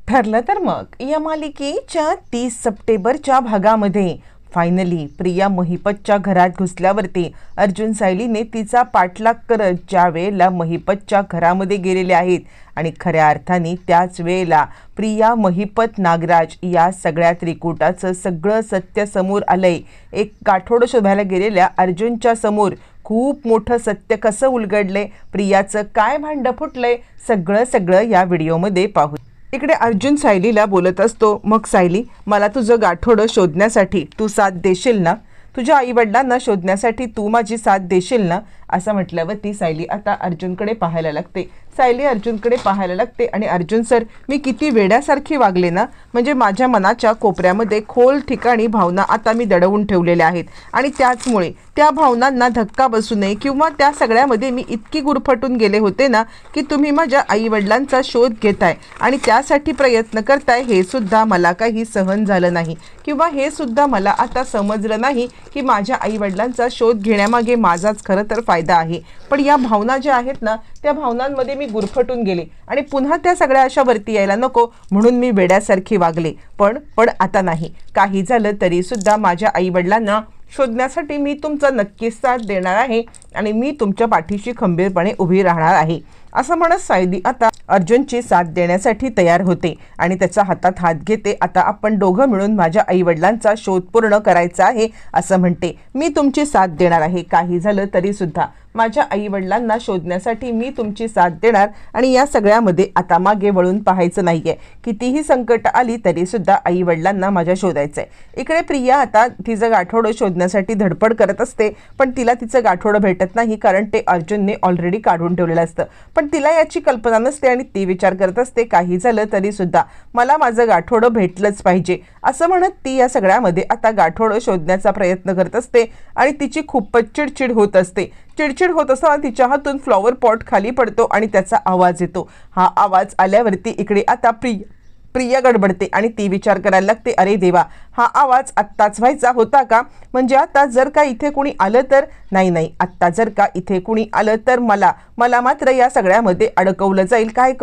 ठरलं तर मग या मालिकेच्या 30 सप्टेंबरच्या भागामध्ये फायनली प्रिया महिपतच्या घरात घुसल्यावरती अर्जुन सायलीने तिचा पाठलाग करत ज्या वेळेला महिपतच्या घरामध्ये गेलेले आहेत आणि खऱ्या अर्थाने त्याच वेळेला प्रिया महिपत नागराज या सगळ्या त्रिकूटाचं सगळं सत्य समोर आलंय। एक गाठोडं शोधायला गेलेल्या अर्जुनच्या समोर खूप मोठं सत्य कसं उलगडले, प्रियाचं काय भांडं फुटलंय, सगळं या व्हिडिओमध्ये पाहू। इकडे अर्जुन सायलीला बोलत असतो, मग सायली मला तुझं गाठोडं शोधण्यासाठी तू साथ देशील ना, तुझ्या आईवडिलांना शोधण्यासाठी तू माझी साथ देशील ना, असं म्हटल्यावरती सायली आता अर्जुनकडे पाहायला लागते। सायली अर्जुनकडे पाहायला लागते आणि अर्जुन सर मी किती वेड्यासारखी वागले ना, म्हणजे माझ्या मनाच्या कोपऱ्यामध्ये खोल ठिकाणी भावना आता मी दडवून ठेवलेल्या आहेत आणि त्याचमुळे त्या भावनांना धक्का बसू नये किंवा त्या सगळ्यामध्ये मी इतकी गुरफटून गेले होते ना की तुम्ही माझ्या आईवडिलांचा शोध घेताय आणि त्यासाठी प्रयत्न करताय, हे सुद्धा मला काही सहन झालं नाही किंवा हे सुद्धा मला आता समजलं नाही की माझ्या आईवडिलांचा शोध घेण्यामागे माझाच खरं तर फायदा आहे। पण या भावना ज्या आहेत ना त्या भावनांमध्ये मी गुरफटून गेले आणि पुन्हा त्या सगळ्या अशा वरती यायला नको म्हणून मी वेड्यासारखी वागले। पण आता नाही, काही झालं तरी सुद्धा माझ्या आईवडिलांना शोधण्यासाठी मी तुमचा नक्कीच साथ देणार आहे आणि मी तुमच्या पाठीशी खंबीरपणे उभी राहणार आहे, असं म्हणत सायली आता अर्जुनची साथ देण्यासाठी तयार होते आणि त्याचा हातात हात घेते। आता आपण दोघं मिळून माझ्या आईवडिलांचा शोध पूर्ण करायचा आहे असं म्हणते। मी तुमची साथ देणार आहे, काही झालं तरी सुद्धा माझ्या आईवडिलांना शोधण्यासाठी मी तुमची साथ देणार आणि या सगळ्यामध्ये आता मागे वळून पाहायचं नाहीये। कितीही संकट आली तरी सुद्धा आईवडिलांना माझ्या शोधायचंय। इकडे प्रिया आता तिचं गाठोडं शोधण्यासाठी धडपड करत असते, पण तिला तिचं गाठोडं भेटत नाही कारण ते अर्जुनने ऑलरेडी काढून ठेवलेलं असतं। पण तिला याची कल्पना नसते आणि ती विचार करत असते काही झालं तरी सुद्धा मला माझं गाठोडं भेटलंच पाहिजे असं म्हणत ती या सगळ्यामध्ये आता गाठोडं शोधण्याचा प्रयत्न करत असते आणि तिची खूपच चिडचिड होत असते। चिडचिड होत असताना तिच्या हातून फ्लॉवर पॉट खाली पडतो आणि त्याचा आवाज येतो। हा आवाज आल्यावरती इकडे आता प्रिया गडबडते आणि ती विचार करायला लागते, अरे देवा हा आवाज आत्ताच व्हायचा होता का, म्हणजे आता जर का इथे कुणी आलं तर नाही आत्ता जर का इथे कुणी आलं तर मला मात्र या सगळ्यामध्ये अडकवलं जाईल, काय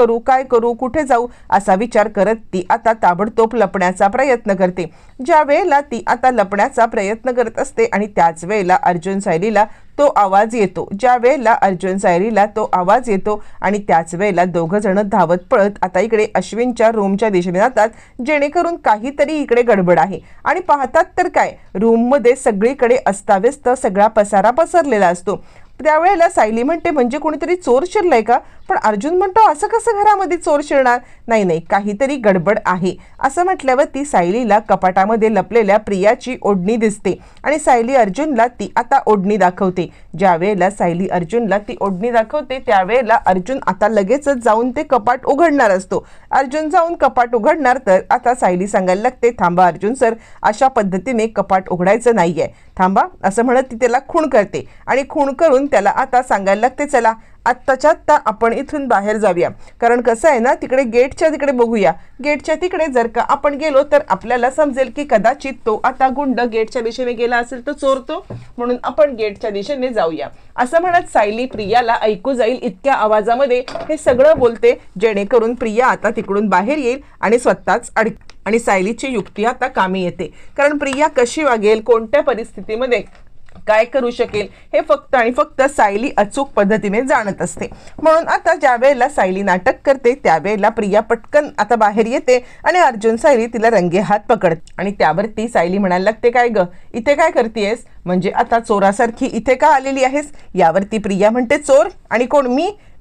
करू कुठे जाऊ असा विचार करत ती आता ताबडतोब लपण्याचा प्रयत्न करते। ज्या वेळेला ती आता लपण्याचा प्रयत्न करत असते आणि त्याच वेळेला अर्जुन सायलीला तो आवाज येतो। ज्या वेळेला अर्जुन सायलीला तो आवाज येतो आणि त्याच वेळेला दोघं जण धावत पळत आता इकडे अश्विनच्या रूमच्या दिशेने जातात, जेणेकरून काहीतरी इकडे गडबड आहे आणि पाहतात तर काय, रूममध्ये सगळीकडे अस्ताव्यस्त सगळा पसारा पसरलेला असतो। त्यावेळेला सायली म्हणते म्हणजे कोणीतरी चोर शिरलाय का, पण अर्जुन म्हणतो असं कसं घरामध्ये चोर शिरणार, नाही काहीतरी गडबड आहे असं म्हटल्यावर ती सायलीला कपाटामध्ये लपलेल्या प्रियाची ओढणी दिसते आणि सायली अर्जुनला ती आता ओढणी दाखवते। ज्या वेळेला सायली अर्जुनला ती ओढणी दाखवते त्यावेळेला अर्जुन आता लगेचच जाऊन ते कपाट उघडणार असतो। अर्जुन जाऊन कपाट उघडणार तर आता सायली सांगायला लागते, थांबा अर्जुन सर, अशा पद्धतीने कपाट उघडायचं नाहीये, थांबा असं म्हणत ती त्याला खूण करते आणि खूण करून त्याला आता सांगायला लागते, चला आत्ताच्या आत्ता आपण इथून बाहेर जाऊया, कारण कसं आहे ना तिकडे गेटच्या तिकडे बघूया, गेटच्या तिकडे जर का आपण गेलो तर आपल्याला समजेल की कदाचित तो आता गुंड गेटच्या दिशेने गेला असेल तर चोरतो, म्हणून आपण गेटच्या दिशेने जाऊया असं म्हणत सायली प्रियाला ऐकू जाईल इतक्या आवाजामध्ये हे सगळं बोलते, जेणेकरून प्रिया आता तिकडून बाहेर येईल आणि स्वतःच आणि सायलीची युक्ती आता कामी येते, कारण प्रिया कशी वागेल, कोणत्या परिस्थितीमध्ये काय करू शकेल हे फक्त आणि फक्त सायली अचूक पद्धतीने जाणत असते। म्हणून आता ज्या वेळेला सायली नाटक करते त्यावेळेला प्रिया पटकन आता बाहेर येते आणि अर्जुन सायली तिला रंगे हात पकडते आणि त्यावरती सायली म्हणायला लागते, काय ग इथे काय करतेयस, म्हणजे आता चोरासारखी इथे का आलेली आहेस। यावरती प्रिया म्हणते, चोर आणि कोण,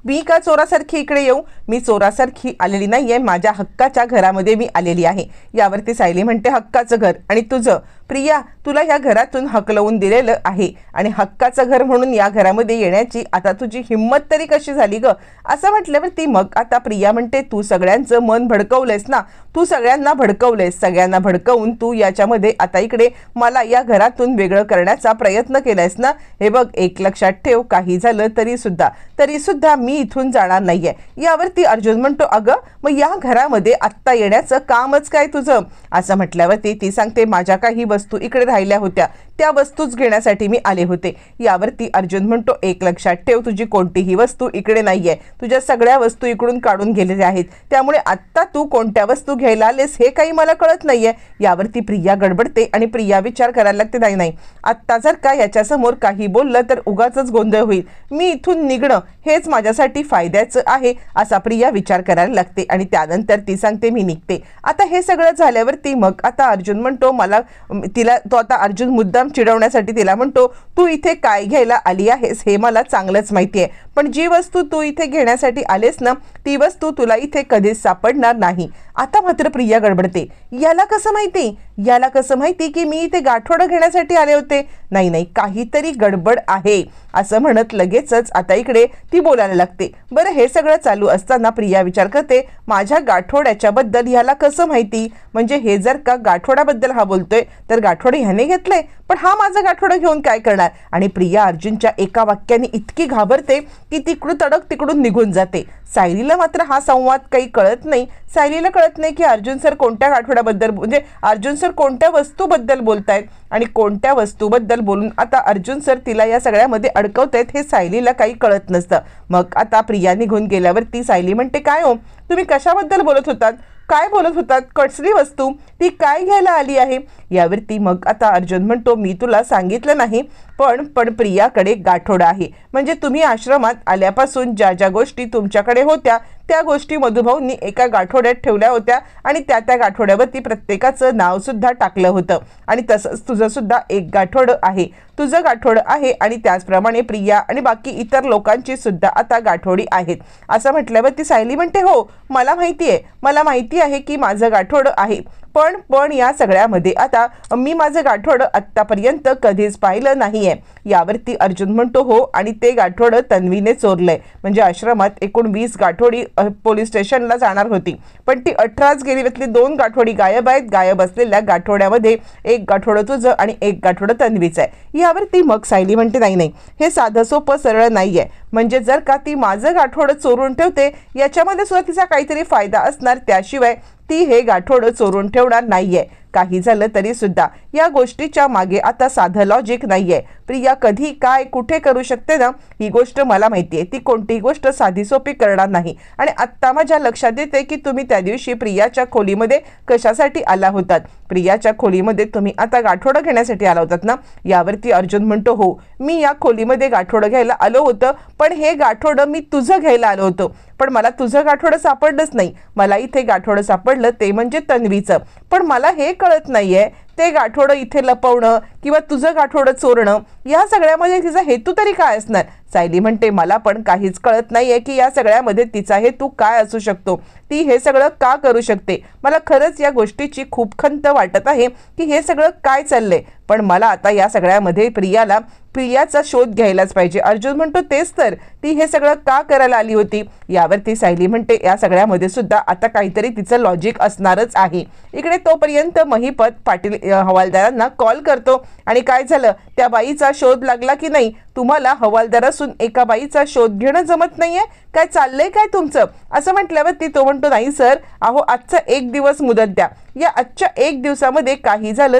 मी का चोरासारखी इकडे येऊ, मी चोरासारखी आलेली नाहीये, माझ्या हक्काच्या घरामध्ये मी आलेली आहे। यावरती सायली म्हणते, हक्काचं घर आणि तुझं, प्रिया तुला या घरातून हकलवून दिलेलं आहे आणि हक्काचं घर म्हणून या घरामध्ये येण्याची आता तुझी हिंमत तरी कशी झाली ग, असं म्हटल्यावरती मग आता प्रिया म्हणते, तू सगळ्यांचं मन भडकवलंयस ना, तू सगळ्यांना भडकवलंयस, सगळ्यांना भडकवून तू याच्यामध्ये आता इकडे मला या घरातून वेगळं करण्याचा प्रयत्न केलायस ना, हे बघ एक लक्षात ठेव, काही झालं तरी सुद्धा मी इथून जाणार नाहीये। यावरती अर्जुन म्हणतो, अगं मग या घरामध्ये आत्ता येण्याचं कामच काय तुझं, असं म्हटल्यावरती ती सांगते, माझ्या काही वस्तू इकडे राहिल्या होत्या त्या वस्तूच घेण्यासाठी मी आले होते. यावरती अर्जुन म्हणतो, एक लक्षात ठेव, तुझी कोणतीही वस्तू इकडे नाहीये, तुझ्या सगळ्या वस्तू इकडून काढून गेलेल्या आहेत, त्यामुळे आत्ता तू कोणत्या वस्तू घ्यायला आलेस हे काही मला कळत नाहीये. यावरती प्रिया गडबडते आणि प्रिया विचार करायला लागते, नाही नाही, आत्ता जर का याच्यासमोर काही बोललं तर उगाचच गोंधळ होईल, मी इथून निघणं हेच माझ्यासाठी फायद्याचं आहे असा प्रिया विचार करायला लागते. आणि त्यानंतर ती सांगते, मी निघते. आता हे सगळं झाल्यावरती मग आता अर्जुन म्हणतो, तो आता अर्जुन मुद्दाम चिडवण्यासाठी तिला म्हणतो, तू इथे काय घ्यायला आली आहेस हे मला चांगलंच माहिती आहे, पण जी वस्तू तू इथे घेण्यासाठी आलेस ना ती वस्तू तुला इथे कधीच सापडणार नाही. आता मात्र प्रिया गडबडते, याला कसं माहिती की मी इथे गाठोडं घेण्यासाठी आले होते? नाही नाही, काहीतरी गडबड आहे असं म्हणत लगेचच आता इकडे ती बोलायला लागते. बरं, हे सगळं चालू असताना प्रिया विचार करते, माझ्या गाठोड्याच्या बद्दल ह्याला कसं माहिती? म्हणजे हे जर का गाठोड्याबद्दल हा बोलतोय तर गाठोडे ह्याने घेतलंय, पण हा माझं गाठोडं घेऊन काय करणार? आणि प्रिया अर्जुनच्या एका वाक्याने इतकी घाबरते की तिकडून निघून जाते. सायलीला मात्र हा संवाद काही कळत नाही. सायलीला कळत नाही की अर्जुन सर कोणत्या गाठोड्याबद्दल, म्हणजे अर्जुन सर कोणत्या वस्तूबद्दल बोलतायत आणि कोणत्या वस्तूबद्दल बोलून आता अर्जुन सर तिला या सगळ्यामध्ये अडकवतायत हे सायलीला काही कळत नसतं. मग आता प्रिया निघून गेल्यावर ती सायली म्हणते, काय हो, तुम्ही कशाबद्दल बोलत होतात? काय बोलत होतात? कसली वस्तू? ती काय घ्यायला आली आहे? यावरती मग आता अर्जुन म्हणतो, मी तुला सांगितलं नाही, पण प्रियाकडे गाठोडा आहे. म्हणजे तुम्ही आश्रमात आल्यापासून ज्या ज्या गोष्टी तुमच्याकडे होत्या त्या गोष्टी मधुभाऊंनी एका गाठोड्यात ठेवल्या होत्या आणि त्या गाठोड्यावरती प्रत्येकाचं नाव सुद्धा टाकलं होतं. आणि तसंच तुझं सुद्धा एक गाठोडं आहे, तुझं गाठोडं आहे आणि त्याचप्रमाणे प्रिया आणि बाकी इतर लोकांची सुद्धा आता गाठोडी आहेत असं म्हटल्यावर ती सायली म्हणते, हो मला माहिती आहे की माझं गाठोडं आहे, पण या सगळ्यामध्ये आता मी माझं गाठोडं आत्तापर्यंत कधीच पाहिलं नाहीये. यावरती अर्जुन म्हणतो, हो, आणि ते गाठोडं तन्वीने चोरलंय. म्हणजे आश्रमात एकूण 20 गाठोडी पोलीस स्टेशनला जाणार होती, पण ती 18च गेली. त्यातली 2 गाठोडी गायब आहेत. गायब असलेल्या गाठोड्यामध्ये एक गाठोडं तुझं आणि एक गाठोडं तन्वीचं आहे. यावरती मग सायली म्हणते, नाही, हे साधं सोपं सरळ नाहीये. म्हणजे जर का ती माझं गाठोडं चोरून ठेवते याच्यामध्ये सुद्धा तिचा काहीतरी फायदा असणार, त्याशिवाय ती हे गाठोडं चोरून ठेवणार नाहीये. काही झालं तरी सुद्धा या गोष्टीच्या मागे आता साधं लॉजिक नाहीये. प्रिया कधी काय कुठे करू शकते ना, ही गोष्ट मला माहिती आहे. ती कोणतीही गोष्ट साधी सोपी करणार नाही. आणि आत्ता माझ्या लक्षात येते की तुम्ही त्या दिवशी प्रियाच्या खोलीमध्ये कशासाठी आला होतात? प्रियाच्या खोलीमध्ये तुम्ही आता गाठोडं घेण्यासाठी आला होतात ना? यावरती अर्जुन म्हणतो, हो, मी या खोलीमध्ये गाठोडं घ्यायला आलो होतं, पण हे गाठोडं मी तुझं घ्यायला आलो होतो, पण मला तुझं गाठोडं सापडलंच नाही. मला इथे गाठोडं सापडलं ते म्हणजे तन्वीचं, पण मला हे कळत नाहीये ते गाठोडं इथे लपवणं किंवा तुझं गाठोडं चोरणं या सगळ्यामध्ये तिचा हेतू तरी काय असणार? सायली म्हणते, मला पण काहीच कळत नाहीये की या सगळ्यामध्ये तिचा हेतू काय असू शकतो, ती हे सगळं का करू शकते. मला खरंच या गोष्टीची खूप खंत वाटत आहे की हे सगळं काय चाललंय, पण मला आता या सगळ्यामध्ये प्रियाचा शोध घ्यायलाच पाहिजे. अर्जुन म्हणतो, तेच तर, ती हे सगळं का करायला आली होती? यावरती सायली म्हणते, या सगळ्यामध्ये सुद्धा आता काहीतरी तिचं लॉजिक असणारच आहे. इकडे तोपर्यंत महिपत पाटील हवालदारांना कॉल करतो आणि काय झालं, त्या बाईचा शोध लागला की नाही? तुम्हाला हवालदार असून एका बाईचा शोध घेणं जमत नाहीये? काय चाललंय काय तुमचं? असं म्हटल्यावर तो म्हणतो, नाही सर, अहो आजचा 1 दिवस मुदत द्या. या आजच्या 1 दिवसामध्ये काही झालं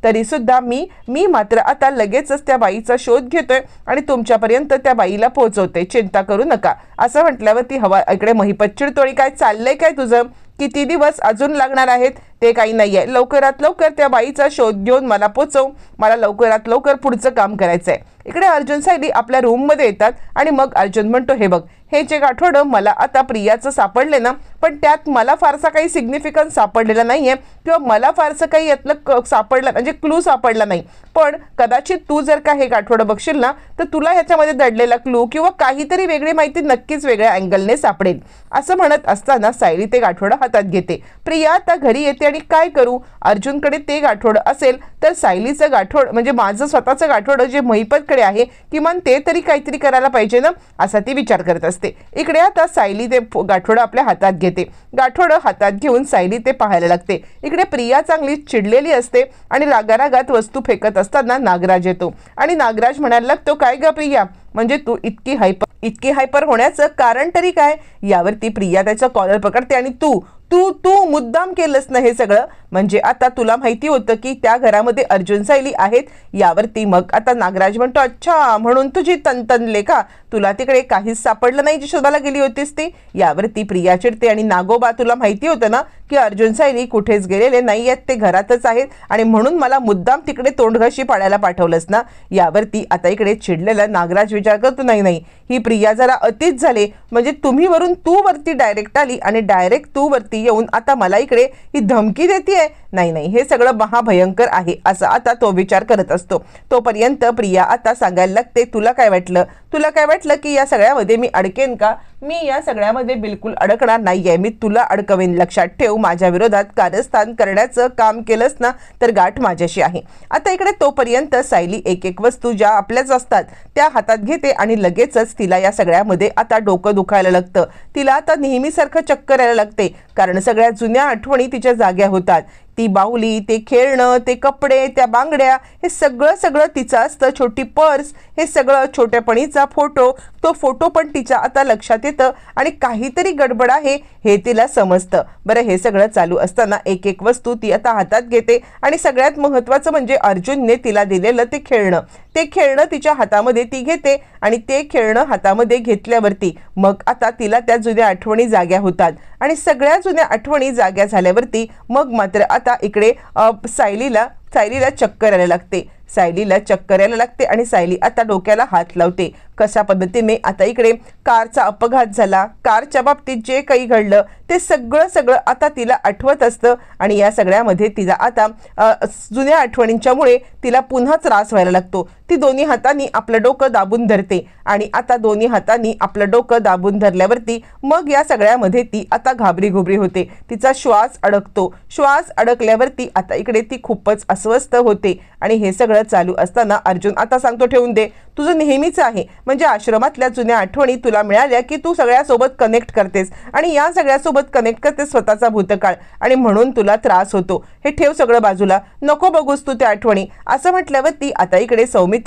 तरी सुद्धा मी मात्र आता लगेचच त्या बाईचा शोध घेतोय आणि तुमच्यापर्यंत त्या बाईला पोहोचवते, चिंता करू नका. असं म्हटल्यावर इकडे महिपत चिडतोळी, काय चाललंय काय तुझं? किती दिवस अजून लागणार आहेत ते काही नाहीये, लवकरात लवकर त्या बाईचा शोध घेऊन मला पोचव, मला लवकरात लवकर पुढचं काम करायचंय. इकडे अर्जुन सायली आपल्या रूममध्ये येतात आणि मग अर्जुन म्हणतो, हे बघ, हे जे गाठोडं मला आता प्रियाचं सापडले ना, पण त्यात मला फारसा काही सिग्निफिकन्स सापडलेला नाहीये किंवा मला फारसं काही यातलं सापडलं म्हणजे क्लू सापडला नाही, पण कदाचित तू जर का हे गाठोडं बघशील ना तर तुला ह्याच्यामध्ये दडलेला क्लू किंवा काहीतरी वेगळी माहिती नक्कीच वेगळ्या अँगलने सापडेल. असं म्हणत असताना सायली ते गाठोडं हातात घेते. प्रिया आता घरी येते आणि काय करू, अर्जुनकडे ते गाठोडं असेल तर सायलीचं गाठोड म्हणजे माझं स्वतःचं गाठोडं जे महिपतकडे आहे किमान ते तरी काहीतरी करायला पाहिजे ना, असा ती विचार करत असते. इकडे आता सायली ते गाठोडं आपल्या हातात घेते. गाठोडं हातात घेऊन सायली ते पाहायला लागते. इकडे प्रिया चांगली चिडलेली असते आणि रागारागात वस्तू फेकत असताना नागराज येतो आणि नागराज म्हणायला लागतो, काय ग प्रिया, म्हणजे तू इतकी हायपर होण्याचं कारण तरी काय? यावरती प्रिया त्याचा कॉलर पकडते आणि तू तू तू मुद्दाम केलंस ना हे सगळं? म्हणजे आता तुला माहिती होतं की त्या घरामध्ये अर्जुन सायली आहेत. यावरती मग आता नागराज म्हणतो, अच्छा म्हणून तुझी तनतनले का? तुला तिकडे काहीच सापडलं नाही जी शोधायला गेली होतीस ती? यावरती प्रिया चिडते आणि नागोबा तुला माहिती होतं ना की अर्जुन सायली कुठेच गेलेले नाही आहेत, ते घरातच आहेत आणि म्हणून मला मुद्दाम तिकडे तोंडघशी पाडायला पाठवलंस ना? यावरती आता इकडे चिडलेला नागराज विचार करतो, नाही नाही ही प्रिया जरा अतिच झाले. म्हणजे तुम्ही वरून तू वरती डायरेक्ट आली आणि डायरेक्ट तू वरती येऊन आता मला इकडे ही धमकी देते. नाही नाही हे सगळं महाभयंकर आहे असं आता तो विचार करत असतो. तोपर्यंत प्रिया आता सांगायला लागते, तुला काय वाटलं की या सगळ्यामध्ये मी अडकेन का? मी या सगळ्यामध्ये बिलकुल अडकणार नाहीये. मी तुला अडकवेन. लक्षात ठेव, माझ्या विरोधात कारस्थान करण्याचं काम केलंस ना तर गाठ माझ्याशी आहे. आता इकडे तोपर्यंत सायली एक एक वस्तू ज्या आपल्याच असतात त्या हातात घेते आणि लगेचच तिला या सगळ्यामध्ये आता डोकं दुखायला लागतं. तिला आता नेहमीसारखं चक्कर यायला लागते कारण सगळ्या जुन्या आठवणी तिच्या जाग्या होतात. ती बाहुली, ते खेळणं, ते कपडे, त्या बांगड्या, हे सगळं तिचं असतं. छोटी पर्स, हे सगळं छोट्यापणीचा फोटो, तो फोटो पण तिच्या आता लक्षात येतं आणि काहीतरी गडबड आहे हे तिला समजतं. बरं, हे सगळं चालू असताना एक एक वस्तू ती आता हातात घेते आणि सगळ्यात महत्त्वाचं म्हणजे अर्जुनने तिला दिलेलं ते खेळणं तिच्या हातामध्ये ती घेते आणि ते खेळणं हातामध्ये घेतल्यावरती मग आता तिला त्या जुन्या आठवणी जाग्या होतात आणि सगळ्या जुन्या आठवणी जाग्या झाल्यावरती मग मात्र आता इकडे सायलीला चक्कर यायला लागते आणि सायली आता डोक्याला हात लावते. कशा पद्धतीने आता इकडे कारचा अपघात झाला, कारच्या बाबतीत जे काही घडलं ते सगळं आता तिला आठवत असतं आणि या सगळ्यामध्ये तिला आता जुन्या आठवणींच्यामुळे तिला पुन्हा त्रास व्हायला लागतो. ती दोन्ही हातांनी आपलं डोकं दाबून धरते आणि आता दोन्ही हातांनी आपलं डोकं दाबून धरल्यावरती मग या सगळ्यामध्ये ती आता घाबरी होते. तिचा श्वास अडकल्यावरती आता इकडे ती खूपच अस्वस्थ होते आणि हे सगळं चालू असताना अर्जुन आता सांगतो, ठेवून दे, तुझं नेहमीच आहे. म्हणजे आश्रमातल्या जुन्या आठवणी तुला मिळाल्या की तू सगळ्यासोबत कनेक्ट करतेस आणि या सगळ्यासोबत कनेक्ट करतेस स्वतःचा भूतकाळ आणि म्हणून तुला त्रास होतो. हे ठेव सगळं बाजूला, नको बघूस तू त्या आठवणी. असं म्हटल्यावरती आता इकडे सौमित्र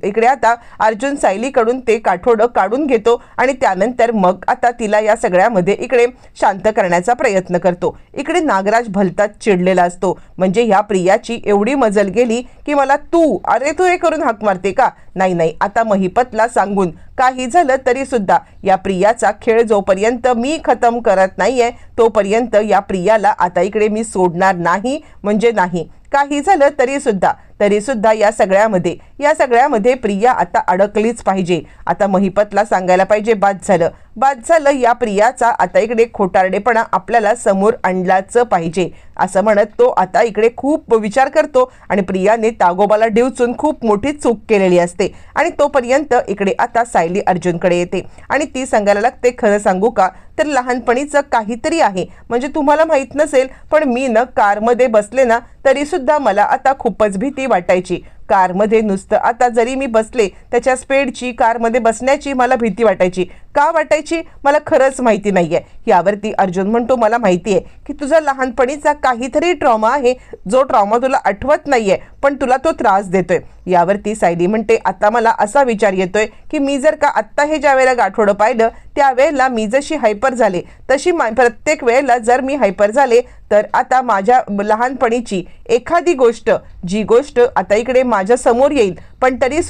इकडे आता अर्जुन सायलीकडून ते काठोडं काढून घेतो आणि त्यानंतर मग आता तिला या सगळ्यामध्ये इकडे शांत करण्याचा प्रयत्न करतो. इकडे नागराज भलताच चिडलेला असतो. म्हणजे ह्या प्रियाची एवढी मजल गेली की मला तू हे करून हाक मारते का? नाही, आता महिपतला सांगून काही झालं तरी सुद्धा या प्रियाचा खेळ जोपर्यंत मी खतम करत नाहीये तोपर्यंत या प्रियाला आता इकडे मी सोडणार नाही म्हणजे नाही. काही झालं तरी सुद्धा या सगळ्यामध्ये प्रिया आता अडकलीच पाहिजे. आता महिपतला सांगायला पाहिजे, बाद झालं या प्रियाचा आता इकडे खोटारडेपणा आपल्याला समोर आणलाच पाहिजे असं म्हणत तो आता इकडे खूप विचार करतो आणि प्रियाने तागोबाला डिवचून खूप मोठी चूक केलेली असते. आणि तोपर्यंत इकडे आता सायली अर्जुनकडे येते आणि ती सांगायला लागते, खरं सांगू का तर लहानपणीचं काहीतरी आहे. म्हणजे तुम्हाला माहित नसेल पण मी कारमध्ये बसले ना तरी सुद्धा मला आता खूपच भीती वाटायची. कारमध्ये नुसतं आता जरी मी बसले त्याच्या स्पीडची कारमध्ये बसण्याची मला भीती वाटायची. का वाटायची मला खरंच माहिती नाहीये. यावरती अर्जुन म्हणतो, मला माहिती आहे की तुझा लहानपणीचा काहीतरी ट्रॉमा आहे, जो ट्रॉमा तुला आठवत नाहीये पण तुला तो त्रास देतोय. यावरती सायली म्हणते, आता मला असा विचार येतोय की मी जर का आत्ता हे ज्या वेळेला गाठोडं पाहिलं त्यावेळेला मी जशी हायपर झाले तशी प्रत्येक वेळेला जर मी हायपर झाले तर आता माझ्या लहानपणीची एखादी गोष्ट जी गोष्ट आता इकडे माझ्या समोर येईल पण तरी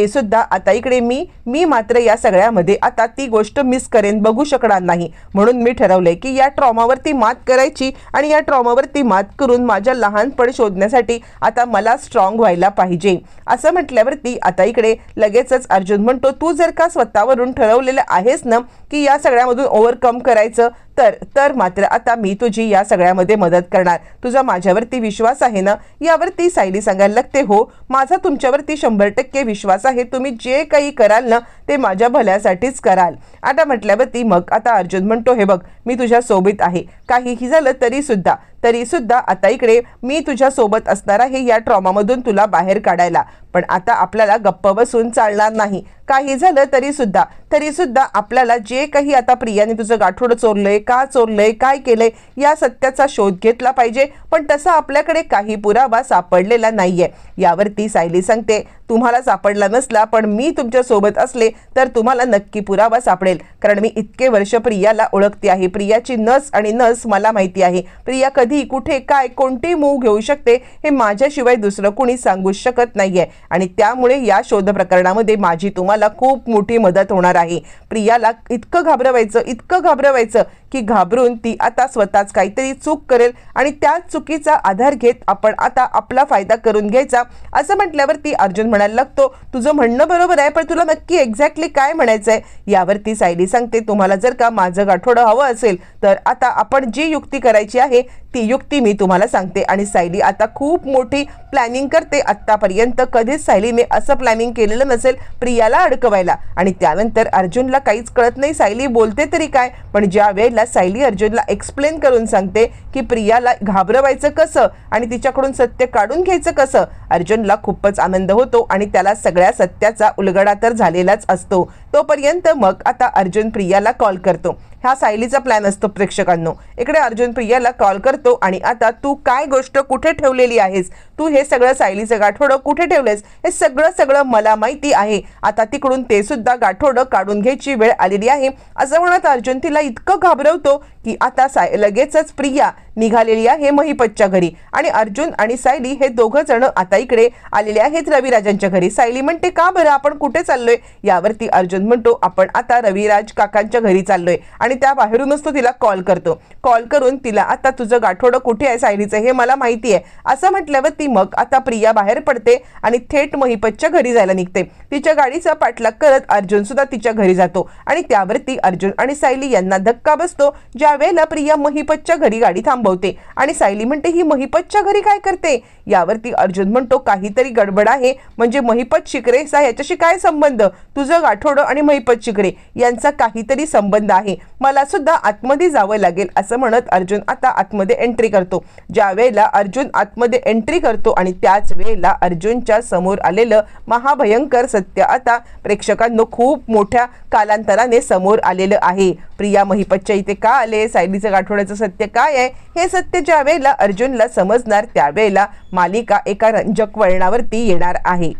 सुद्धा आता इकडे मी मात्र या सगळ्यामध्ये आता ती गोष्ट मिस करेन, बघू शकणार नाही. म्हणून मी ठरवलंय की या ट्रॉमावरती मात करायची आणि या ट्रॉमावरती मात करून माझ्या लहानपण शोधण्यासाठी आता मला स्ट्रॉंग व्हायला पाहिजे. असं म्हटल्यावरती आता इकडे लगेचच अर्जुन म्हणतो, तू जर का स्वतःवरून ठरवलेलं आहेस ना की या सगळ्यामधून ओव्हरकम करायचं तर मात्र आता मी तुझी या सगळ्यामध्ये मदत करणार. तुझा माझ्यावरती विश्वास आहे ना? यावरती सायली सांगायला लागते, हो माझा तुमच्यावरती 100% विश्वास आहे. तुम्ही जे काही कराल ना ते माझ्या भल्यासाठीच कराल. आता म्हटल्यावरती मग आता अर्जुन म्हणतो, हे बघ मी तुझ्या सोबत आहे. काहीही झालं तरी सुद्धा आता इकडे मी तुझ्या सोबत असणार आहे या ट्रॉमामधून तुला बाहेर काढायला. पण आता आपल्याला गप्प बसून चालणार नाही. काही झालं तरी सुद्धा आपल्याला जे काही आता प्रियाने तुझं गाठोडं चोरलंय, का चोरलंय, काय केलंय या सत्याचा शोध घेतला पाहिजे. पण तसा आपल्याकडे काही पुरावा सापडलेला नाहीये. यावरती सायली सांगते, तुम्हाला सापडला नसला, पण मी तुमच्या सोबत असले तर तुम्हाला नक्की पुरावा सापडेल, कारण मी इतके वर्ष प्रियाला ओळखते आहे. प्रियाची नस आणि नस मला माहिती आहे. प्रिया कधी कुठे काय कोणती मूव घेऊ शकते हे माझ्याशिवाय दुसरं कोणी सांगू शकत नाहीये, आणि त्यामुळे या शोध प्रकरणामध्ये माझी तुम्हाला खूप मोठी मदत होणार आहे. प्रियाला इतकं घाबरवायचं की घाबरून ती आता स्वतःच काहीतरी चूक करेल आणि त्या चुकीचा आधार घेत आपण आता आपला फायदा करून घ्यायचा. असं म्हटल्यावरती अर्जुन म्हणायला लागतो, तुझं म्हणणं बरोबर आहे, पण तुला नक्की एक्झॅक्टली काय म्हणायचंय? यावरती सायली सांगते, तुम्हाला जर का माझं गाठोडं हवं असेल तर आता आपण जी युक्ती करायची आहे ती युक्ती मी तुम्हाला सांगते. आणि सायली आता खूप मोठी प्लॅनिंग करते. आतापर्यंत कधीच सायलीने असं प्लॅनिंग केलेलं नसेल प्रियाला अडकवायला. आणि त्यानंतर अर्जुनला काहीच कळत नाही सायली बोलते तरी काय, पण ज्या वेळेला सायली अर्जुनला एक्सप्लेन करून सांगते की प्रियाला घाबरवायचं कसं आणि तिच्याकडून सत्य काढून घ्यायचं कसं, अर्जुनला खूपच आनंद होतो आणि त्याला सगळ्या सत्याचा उलगडा तर झालेलाच असतो. तोपर्यंत मग आता अर्जुन प्रियाला कॉल करतो. हा सायलीचा प्लॅन असतो प्रेक्षकांनो. इकडे अर्जुन प्रियाला कॉल करतो आणि आता तू काय गोष्ट कुठे ठेवलेली आहेस, तू हे सगळं सायलीचं गाठोडं कुठे ठेवलेस हे सगळं मला माहिती आहे. आता तिकडून ते सुद्धा गाठोडं काढून घ्यायची वेळ आलेली आहे. असं म्हणत अर्जुन तिला इतकं घाबरवतो की आता लगेचच प्रिया निघालेली आहे महिपतच्या घरी, आणि अर्जुन आणि सायली हे दोघं जण आता इकडे आलेले आहेत रविराजांच्या घरी. सायली म्हणते, का बरं आपण कुठे चाललोय? यावरती अर्जुन म्हणतो, आपण आता रविराज काकांच्या घरी चाललोय. आणि त्या बाहेरूनच तो तिला कॉल करतो. कॉल करून तिला, आता तुझं गाठोडं कुठे आहे सायलीचं हे मला माहिती आहे असं म्हटल्यावरती मग आता प्रिया बाहेर पडते आणि थेट महिपतच्या घरी जायला निघते. तिच्या गाडीचा पाठलाग करत अर्जुन सुद्धा तिच्या घरी जातो आणि त्यावरती अर्जुन आणि सायली यांना धक्का बसतो. ज्या वेळेला प्रिया महिपतच्या घरी गाडी थांबवते आणि सायली म्हणते, ही महिपतच्या घरी काय करते? यावरती अर्जुन म्हणतो, काहीतरी गडबड आहे. म्हणजे महिपत शिकरेचा याच्याशी काय संबंध? तुझं गाठोडं आणि महिपत शिकरे यांचा काहीतरी संबंध आहे, मला सुद्धा आतमध्ये जावं लागेल असं म्हणत अर्जुन आता आतमध्ये एंट्री करतो. ज्या वेळेला अर्जुन आतमध्ये एंट्री करतो आणि त्याच वेळेला अर्जुनच्या समोर आलेलं महाभयंकर सत्य आता प्रेक्षकांनो खूप मोठ्या कालांतराने समोर आलेलं आहे. प्रिया महिपतच्या इथे का आले, सायलीचं गाठोड्याचं सत्य काय आहे हे सत्य ज्या वेळेला अर्जुनला समजणार त्यावेळेला मालिका एका रंजक वळणावरती येणार आहे.